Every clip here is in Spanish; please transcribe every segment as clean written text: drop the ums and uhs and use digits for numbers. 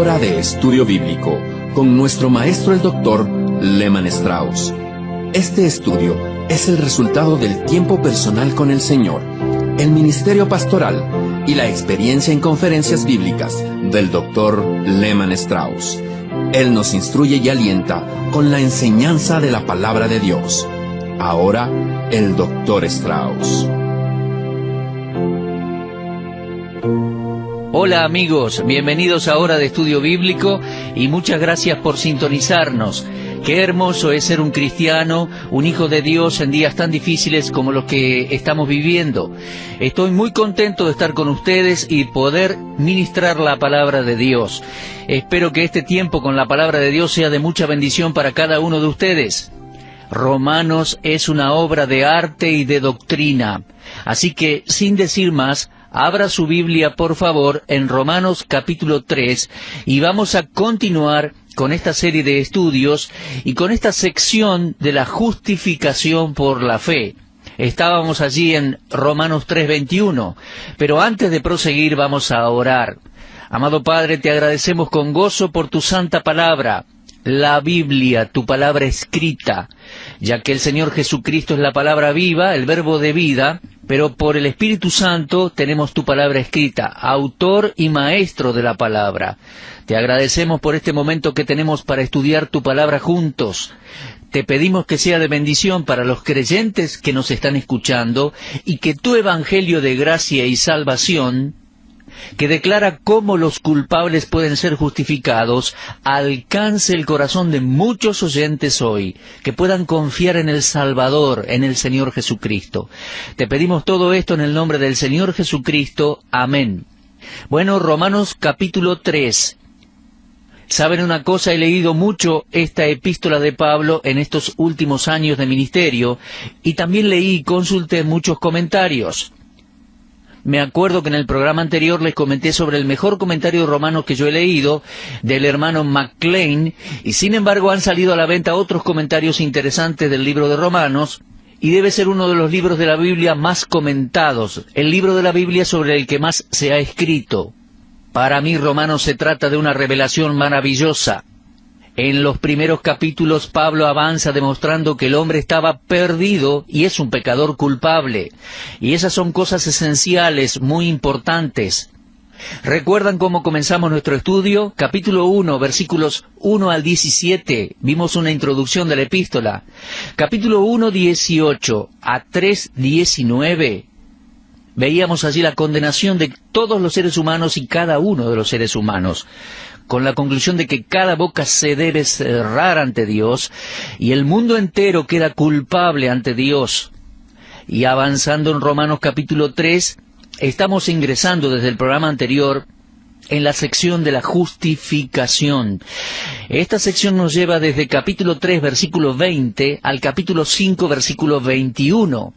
Hora de Estudio Bíblico, con nuestro maestro el Dr. Lehman Strauss. Este estudio es el resultado del tiempo personal con el Señor, el ministerio pastoral y la experiencia en conferencias bíblicas del Dr. Lehman Strauss. Él nos instruye y alienta con la enseñanza de la palabra de Dios. Ahora, el Dr. Strauss. Hola amigos, bienvenidos a Hora de Estudio Bíblico y muchas gracias por sintonizarnos. Qué hermoso es ser un cristiano, un hijo de Dios en días tan difíciles como los que estamos viviendo. Estoy muy contento de estar con ustedes y poder ministrar la palabra de Dios. Espero que este tiempo con la palabra de Dios sea de mucha bendición para cada uno de ustedes. Romanos es una obra de arte y de doctrina. Así que, sin decir más, abra su Biblia, por favor, en Romanos capítulo 3, y vamos a continuar con esta serie de estudios y con esta sección de la justificación por la fe. Estábamos allí en Romanos 3:21, pero antes de proseguir vamos a orar. Amado Padre, te agradecemos con gozo por tu santa palabra, la Biblia, tu palabra escrita, ya que el Señor Jesucristo es la palabra viva, el verbo de vida, pero por el Espíritu Santo tenemos tu palabra escrita, autor y maestro de la palabra. Te agradecemos por este momento que tenemos para estudiar tu palabra juntos. Te pedimos que sea de bendición para los creyentes que nos están escuchando y que tu evangelio de gracia y salvación, que declara cómo los culpables pueden ser justificados, alcance el corazón de muchos oyentes hoy, que puedan confiar en el Salvador, en el Señor Jesucristo. Te pedimos todo esto en el nombre del Señor Jesucristo. Amén. Bueno, Romanos capítulo 3. ¿Saben una cosa? He leído mucho esta epístola de Pablo en estos últimos años de ministerio, y también leí y consulté muchos comentarios. Me acuerdo que en el programa anterior les comenté sobre el mejor comentario de Romanos que yo he leído, del hermano McLean, y sin embargo han salido a la venta otros comentarios interesantes del libro de Romanos, y debe ser uno de los libros de la Biblia más comentados, el libro de la Biblia sobre el que más se ha escrito. Para mí Romanos se trata de una revelación maravillosa. En los primeros capítulos Pablo avanza demostrando que el hombre estaba perdido y es un pecador culpable. Y esas son cosas esenciales, muy importantes. ¿Recuerdan cómo comenzamos nuestro estudio? Capítulo 1, versículos 1 al 17. Vimos una introducción de la epístola. Capítulo 1, 18 a 3, 19. Veíamos allí la condenación de todos los seres humanos y cada uno de los seres humanos, con la conclusión de que cada boca se debe cerrar ante Dios y el mundo entero queda culpable ante Dios. Y avanzando en Romanos capítulo 3, estamos ingresando desde el programa anterior en la sección de la justificación. Esta sección nos lleva desde capítulo 3, versículo 20, al capítulo 5, versículo 21.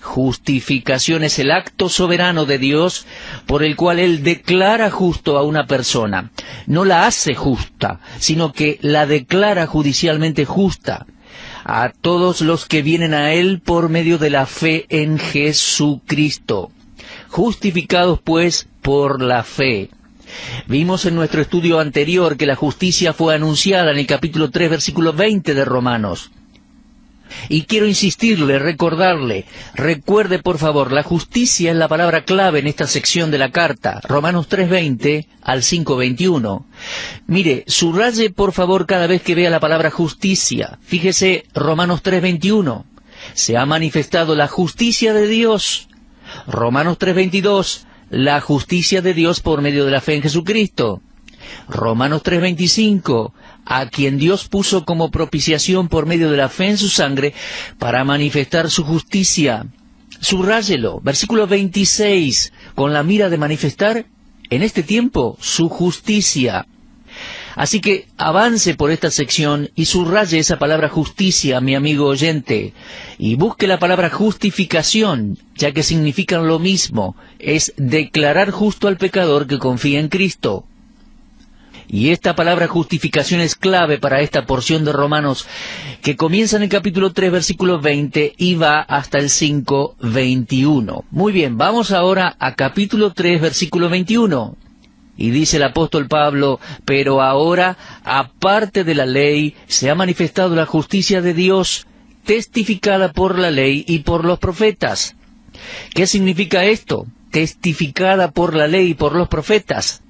Justificación es el acto soberano de Dios por el cual Él declara justo a una persona. No la hace justa, sino que la declara judicialmente justa a todos los que vienen a Él por medio de la fe en Jesucristo. Justificados pues por la fe. Vimos en nuestro estudio anterior que la justicia fue anunciada en el capítulo 3, versículo 20 de Romanos. Y quiero insistirle, recordarle, recuerde por favor, la justicia es la palabra clave en esta sección de la carta, Romanos 3:20 al 5:21. Mire, subraye por favor cada vez que vea la palabra justicia. Fíjese, Romanos 3:21, se ha manifestado la justicia de Dios. Romanos 3:22, la justicia de Dios por medio de la fe en Jesucristo. Romanos 3:25, a quien Dios puso como propiciación por medio de la fe en su sangre para manifestar su justicia. Subráyelo, versículo 26, con la mira de manifestar en este tiempo su justicia. Así que avance por esta sección y subraye esa palabra justicia, mi amigo oyente, y busque la palabra justificación, ya que significan lo mismo, es declarar justo al pecador que confía en Cristo. Y esta palabra justificación es clave para esta porción de Romanos que comienza en el capítulo 3, versículo 20 y va hasta el 5:21. Muy bien, vamos ahora a capítulo 3, versículo 21. Y dice el apóstol Pablo, pero ahora, aparte de la ley, se ha manifestado la justicia de Dios, testificada por la ley y por los profetas. ¿Qué significa esto? Testificada por la ley y por los profetas.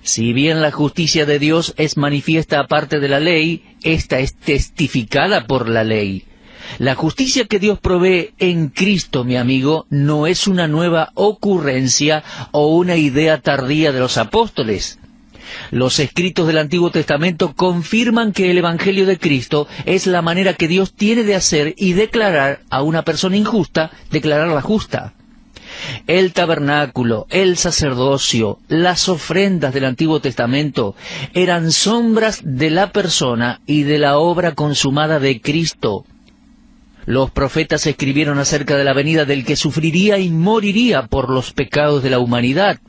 Si bien la justicia de Dios es manifiesta aparte de la ley, esta es testificada por la ley. La justicia que Dios provee en Cristo, mi amigo, no es una nueva ocurrencia o una idea tardía de los apóstoles. Los escritos del Antiguo Testamento confirman que el Evangelio de Cristo es la manera que Dios tiene de hacer y declarar a una persona injusta, declararla justa. El tabernáculo, el sacerdocio, las ofrendas del Antiguo Testamento eran sombras de la persona y de la obra consumada de Cristo. Los profetas escribieron acerca de la venida del que sufriría y moriría por los pecados de la humanidad.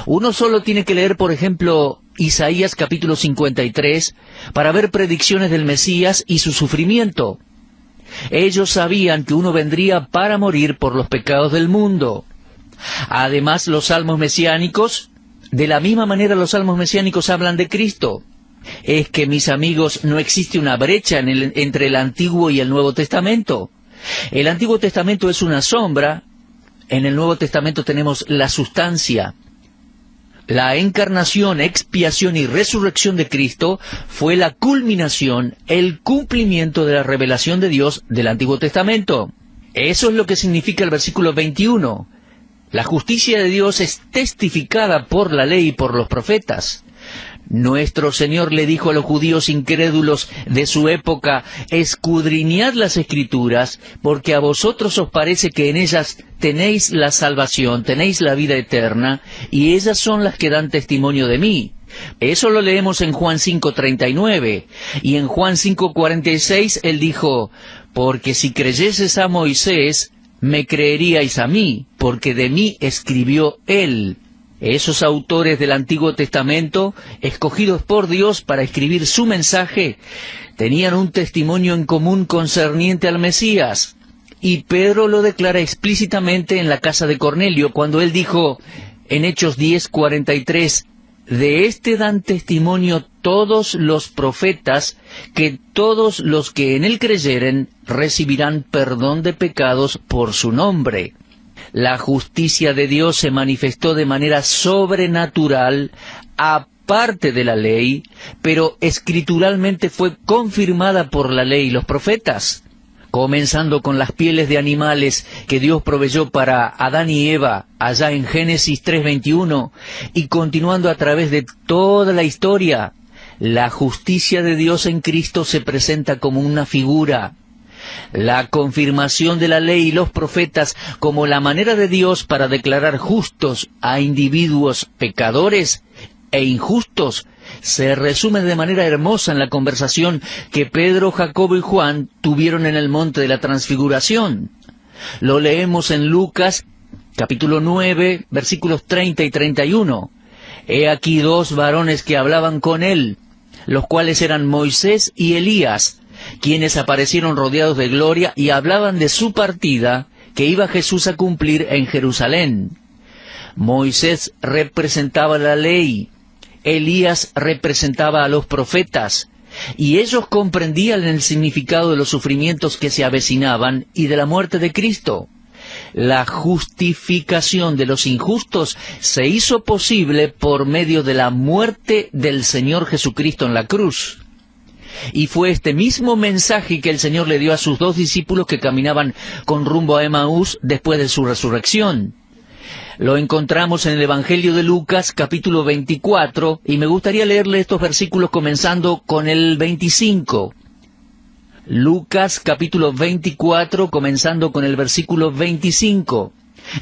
Uno solo tiene que leer, por ejemplo, Isaías capítulo 53, para ver predicciones del Mesías y su sufrimiento. Ellos sabían que uno vendría para morir por los pecados del mundo. Además, los salmos mesiánicos, de la misma manera los salmos mesiánicos hablan de Cristo. Es que, mis amigos, no existe una brecha entre el Antiguo y el Nuevo Testamento. El Antiguo Testamento es una sombra, en el Nuevo Testamento tenemos la sustancia. La encarnación, expiación y resurrección de Cristo fue la culminación, el cumplimiento de la revelación de Dios del Antiguo Testamento. Eso es lo que significa el versículo 21. La justicia de Dios es testificada por la ley y por los profetas. Nuestro Señor le dijo a los judíos incrédulos de su época, escudriñad las Escrituras, porque a vosotros os parece que en ellas tenéis la salvación, tenéis la vida eterna, y ellas son las que dan testimonio de mí. Eso lo leemos en Juan 5:39, y en Juan 5:46 él dijo, porque si creyeses a Moisés, me creeríais a mí, porque de mí escribió él. Esos autores del Antiguo Testamento, escogidos por Dios para escribir su mensaje, tenían un testimonio en común concerniente al Mesías. Y Pedro lo declara explícitamente en la casa de Cornelio, cuando él dijo, en Hechos 10:43, de este dan testimonio todos los profetas, que todos los que en él creyeren recibirán perdón de pecados por su nombre. La justicia de Dios se manifestó de manera sobrenatural, aparte de la ley, pero escrituralmente fue confirmada por la ley y los profetas, comenzando con las pieles de animales que Dios proveyó para Adán y Eva, allá en Génesis 3:21, y continuando a través de toda la historia. La justicia de Dios en Cristo se presenta como una figura. La confirmación de la ley y los profetas como la manera de Dios para declarar justos a individuos pecadores e injustos se resume de manera hermosa en la conversación que Pedro, Jacobo y Juan tuvieron en el monte de la Transfiguración. Lo leemos en Lucas capítulo 9, versículos 30 y 31. He aquí dos varones que hablaban con él, los cuales eran Moisés y Elías, quienes aparecieron rodeados de gloria y hablaban de su partida que iba Jesús a cumplir en Jerusalén. Moisés representaba la ley, Elías representaba a los profetas, y ellos comprendían el significado de los sufrimientos que se avecinaban y de la muerte de Cristo. La justificación de los injustos se hizo posible por medio de la muerte del Señor Jesucristo en la cruz. Y fue este mismo mensaje que el Señor le dio a sus dos discípulos que caminaban con rumbo a Emaús después de su resurrección. Lo encontramos en el Evangelio de Lucas, capítulo 24, y me gustaría leerle estos versículos comenzando con el 25. Lucas, capítulo 24, comenzando con el versículo 25.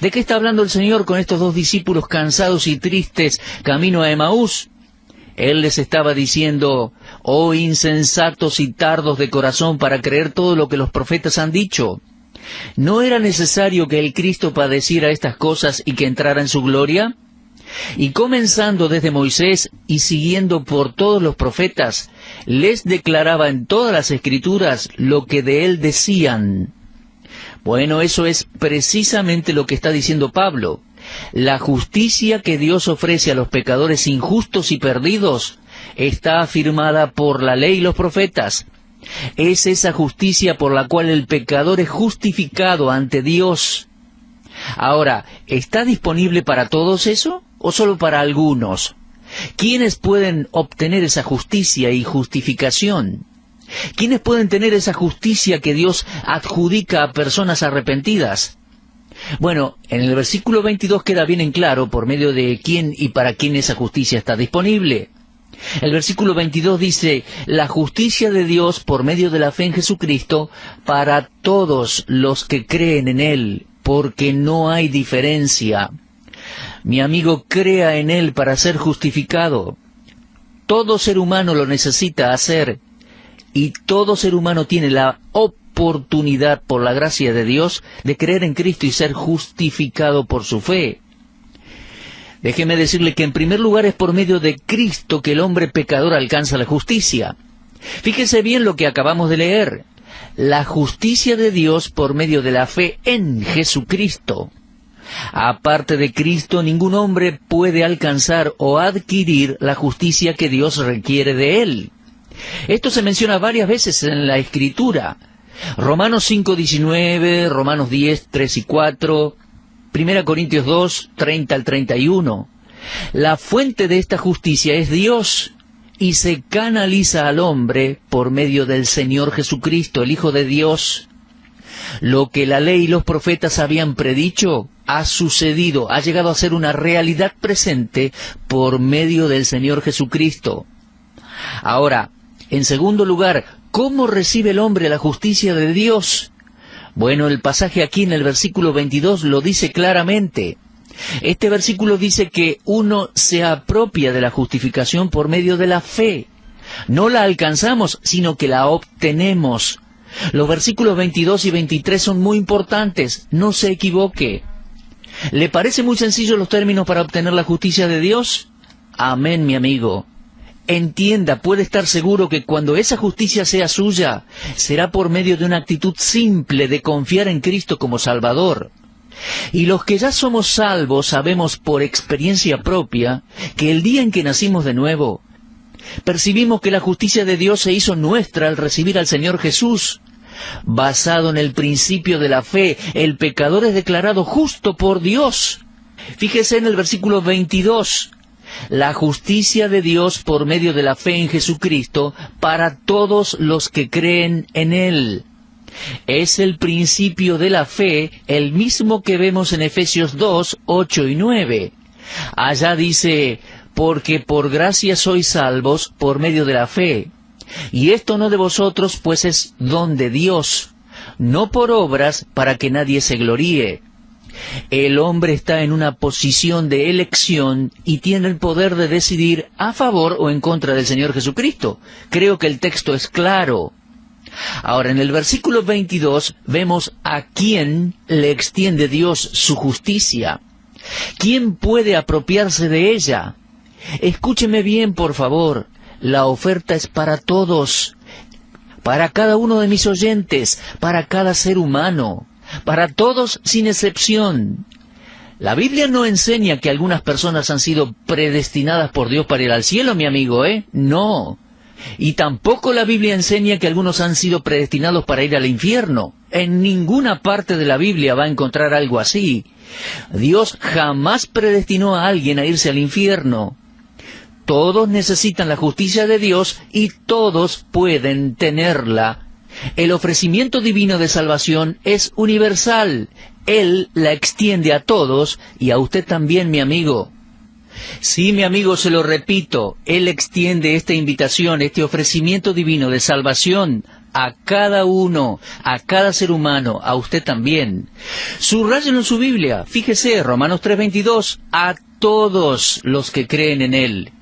¿De qué está hablando el Señor con estos dos discípulos cansados y tristes camino a Emaús? Él les estaba diciendo, oh insensatos y tardos de corazón para creer todo lo que los profetas han dicho. ¿No era necesario que el Cristo padeciera estas cosas y que entrara en su gloria? Y comenzando desde Moisés y siguiendo por todos los profetas, les declaraba en todas las Escrituras lo que de él decían. Bueno, eso es precisamente lo que está diciendo Pablo. La justicia que Dios ofrece a los pecadores injustos y perdidos está afirmada por la ley y los profetas. Es esa justicia por la cual el pecador es justificado ante Dios. Ahora, ¿está disponible para todos eso o solo para algunos? ¿Quiénes pueden obtener esa justicia y justificación? ¿Quiénes pueden tener esa justicia que Dios adjudica a personas arrepentidas? Bueno, en el versículo 22 queda bien en claro por medio de quién y para quién esa justicia está disponible. El versículo 22 dice, la justicia de Dios por medio de la fe en Jesucristo para todos los que creen en Él, porque no hay diferencia. Mi amigo, crea en Él para ser justificado. Todo ser humano lo necesita hacer, y todo ser humano tiene la oportunidad, por la gracia de Dios, de creer en Cristo y ser justificado por su fe. Déjeme decirle que en primer lugar es por medio de Cristo que el hombre pecador alcanza la justicia. Fíjese bien lo que acabamos de leer. La justicia de Dios por medio de la fe en Jesucristo. Aparte de Cristo, ningún hombre puede alcanzar o adquirir la justicia que Dios requiere de él. Esto se menciona varias veces en la Escritura. Romanos 5:19, Romanos 10, 3 y 4... 1 Corintios 2, 30 al 31. La fuente de esta justicia es Dios y se canaliza al hombre por medio del Señor Jesucristo, el Hijo de Dios. Lo que la ley y los profetas habían predicho ha sucedido, ha llegado a ser una realidad presente por medio del Señor Jesucristo. Ahora, en segundo lugar, ¿cómo recibe el hombre la justicia de Dios? Bueno, el pasaje aquí en el versículo 22 lo dice claramente. Este versículo dice que uno se apropia de la justificación por medio de la fe. No la alcanzamos, sino que la obtenemos. Los versículos 22 y 23 son muy importantes, no se equivoque. ¿Le parece muy sencillo los términos para obtener la justicia de Dios? Amén, mi amigo. Entienda, puede estar seguro que cuando esa justicia sea suya, será por medio de una actitud simple de confiar en Cristo como Salvador. Y los que ya somos salvos sabemos por experiencia propia que el día en que nacimos de nuevo, percibimos que la justicia de Dios se hizo nuestra al recibir al Señor Jesús. Basado en el principio de la fe, el pecador es declarado justo por Dios. Fíjese en el versículo 22. La justicia de Dios por medio de la fe en Jesucristo para todos los que creen en Él. Es el principio de la fe, el mismo que vemos en Efesios 2, 8 y 9. Allá dice, porque por gracia sois salvos por medio de la fe. Y esto no de vosotros, pues es don de Dios, no por obras para que nadie se gloríe. El hombre está en una posición de elección y tiene el poder de decidir a favor o en contra del Señor Jesucristo. Creo que el texto es claro. Ahora, en el versículo 22 vemos a quién le extiende Dios su justicia. ¿Quién puede apropiarse de ella? Escúcheme bien, por favor. La oferta es para todos, para cada uno de mis oyentes, para cada ser humano. Para todos sin excepción. La Biblia no enseña que algunas personas han sido predestinadas por Dios para ir al cielo, mi amigo, ¿eh? No. Y tampoco la Biblia enseña que algunos han sido predestinados para ir al infierno. En ninguna parte de la Biblia va a encontrar algo así. Dios jamás predestinó a alguien a irse al infierno. Todos necesitan la justicia de Dios y todos pueden tenerla. El ofrecimiento divino de salvación es universal. Él la extiende a todos y a usted también, mi amigo. Sí, mi amigo, se lo repito, Él extiende esta invitación, este ofrecimiento divino de salvación a cada uno, a cada ser humano, a usted también. Subráyenlo en su Biblia, fíjese, Romanos 3:22, a todos los que creen en Él.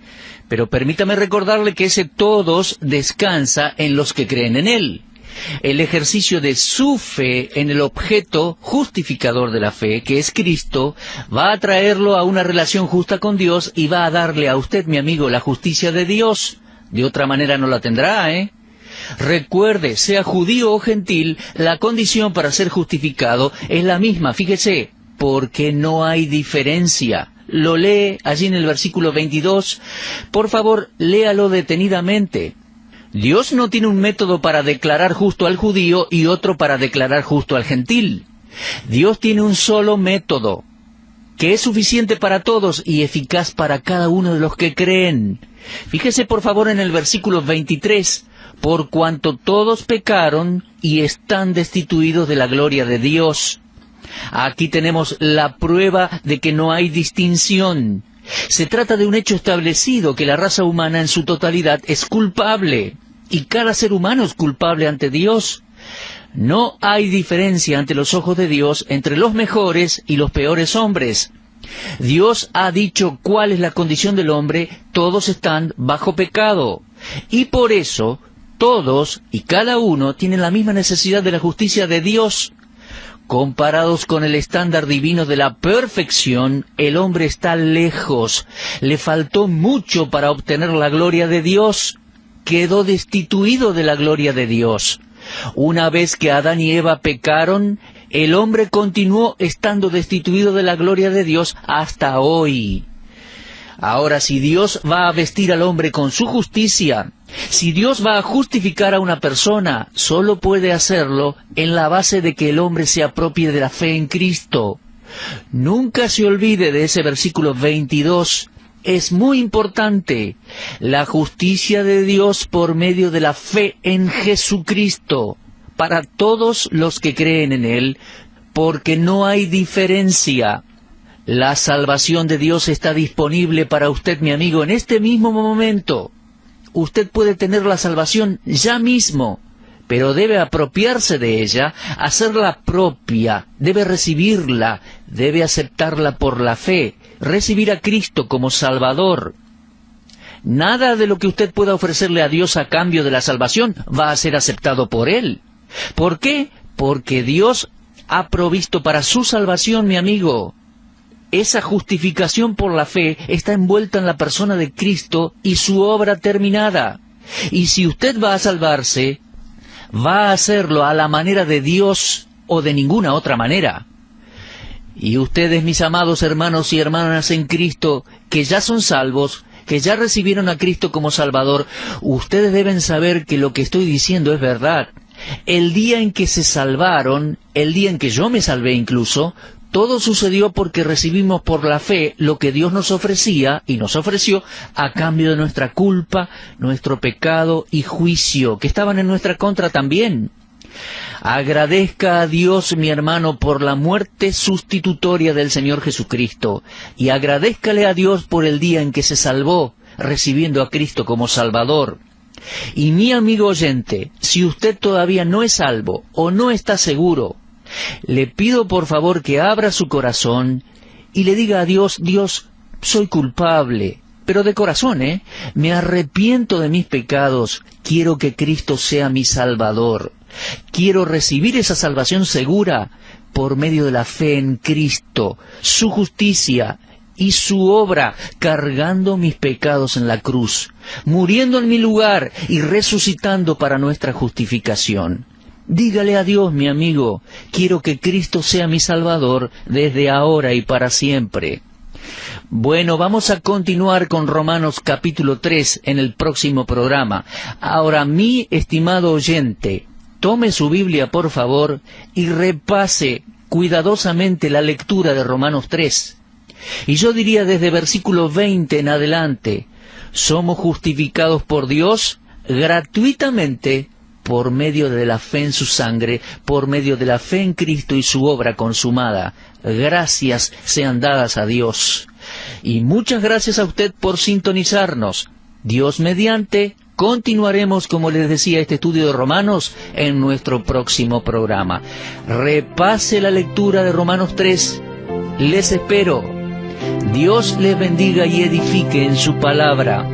Pero permítame recordarle que ese todos descansa en los que creen en Él. El ejercicio de su fe en el objeto justificador de la fe, que es Cristo, va a traerlo a una relación justa con Dios y va a darle a usted, mi amigo, la justicia de Dios. De otra manera no la tendrá, ¿eh? Recuerde, sea judío o gentil, la condición para ser justificado es la misma, fíjese, porque no hay diferencia. Lo lee allí en el versículo 22. Por favor, léalo detenidamente. Dios no tiene un método para declarar justo al judío y otro para declarar justo al gentil. Dios tiene un solo método, que es suficiente para todos y eficaz para cada uno de los que creen. Fíjese por favor en el versículo 23, por cuanto todos pecaron y están destituidos de la gloria de Dios. Aquí tenemos la prueba de que no hay distinción. Se trata de un hecho establecido, que la raza humana en su totalidad es culpable, y cada ser humano es culpable ante Dios. No hay diferencia ante los ojos de Dios entre los mejores y los peores hombres. Dios ha dicho cuál es la condición del hombre: todos están bajo pecado. Y por eso, todos y cada uno tienen la misma necesidad de la justicia de Dios. Comparados con el estándar divino de la perfección, el hombre está lejos. Le faltó mucho para obtener la gloria de Dios. Quedó destituido de la gloria de Dios. Una vez que Adán y Eva pecaron, el hombre continuó estando destituido de la gloria de Dios hasta hoy. Ahora, si Dios va a vestir al hombre con su justicia, si Dios va a justificar a una persona, solo puede hacerlo en la base de que el hombre se apropie de la fe en Cristo. Nunca se olvide de ese versículo 22. Es muy importante. La justicia de Dios por medio de la fe en Jesucristo, para todos los que creen en Él, porque no hay diferencia. La salvación de Dios está disponible para usted, mi amigo, en este mismo momento. Usted puede tener la salvación ya mismo, pero debe apropiarse de ella, hacerla propia, debe recibirla, debe aceptarla por la fe, recibir a Cristo como Salvador. Nada de lo que usted pueda ofrecerle a Dios a cambio de la salvación va a ser aceptado por Él. ¿Por qué? Porque Dios ha provisto para su salvación, mi amigo. Esa justificación por la fe está envuelta en la persona de Cristo y su obra terminada. Y si usted va a salvarse, va a hacerlo a la manera de Dios o de ninguna otra manera. Y ustedes, mis amados hermanos y hermanas en Cristo, que ya son salvos, que ya recibieron a Cristo como Salvador, ustedes deben saber que lo que estoy diciendo es verdad. El día en que se salvaron, el día en que yo me salvé incluso, todo sucedió porque recibimos por la fe lo que Dios nos ofrecía y nos ofreció a cambio de nuestra culpa, nuestro pecado y juicio, que estaban en nuestra contra también. Agradezca a Dios, mi hermano, por la muerte sustitutoria del Señor Jesucristo, y agradézcale a Dios por el día en que se salvó, recibiendo a Cristo como Salvador. Y mi amigo oyente, si usted todavía no es salvo o no está seguro, le pido por favor que abra su corazón y le diga a Dios: Dios, soy culpable, pero de corazón, me arrepiento de mis pecados, quiero que Cristo sea mi Salvador, quiero recibir esa salvación segura por medio de la fe en Cristo, su justicia y su obra, cargando mis pecados en la cruz, muriendo en mi lugar y resucitando para nuestra justificación. Dígale a Dios, mi amigo, quiero que Cristo sea mi Salvador desde ahora y para siempre. Bueno, vamos a continuar con Romanos capítulo 3 en el próximo programa. Ahora, mi estimado oyente, tome su Biblia, por favor, y repase cuidadosamente la lectura de Romanos 3. Y yo diría desde versículo 20 en adelante: somos justificados por Dios gratuitamente por medio de la fe en su sangre, por medio de la fe en Cristo y su obra consumada. Gracias sean dadas a Dios. Y muchas gracias a usted por sintonizarnos. Dios mediante, continuaremos, como les decía, este estudio de Romanos en nuestro próximo programa. Repase la lectura de Romanos 3. Les espero. Dios les bendiga y edifique en su palabra.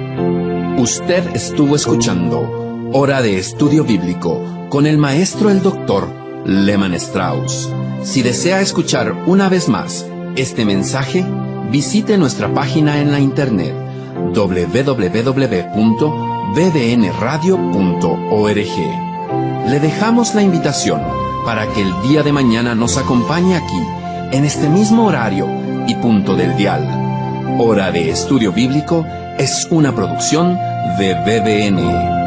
Usted estuvo escuchando Hora de Estudio Bíblico con el maestro el doctor Lehman Strauss. Si desea escuchar una vez más este mensaje, visite nuestra página en la internet www.bbnradio.org. Le dejamos la invitación para que el día de mañana nos acompañe aquí en este mismo horario y punto del dial. Hora de Estudio Bíblico es una producción de BBN.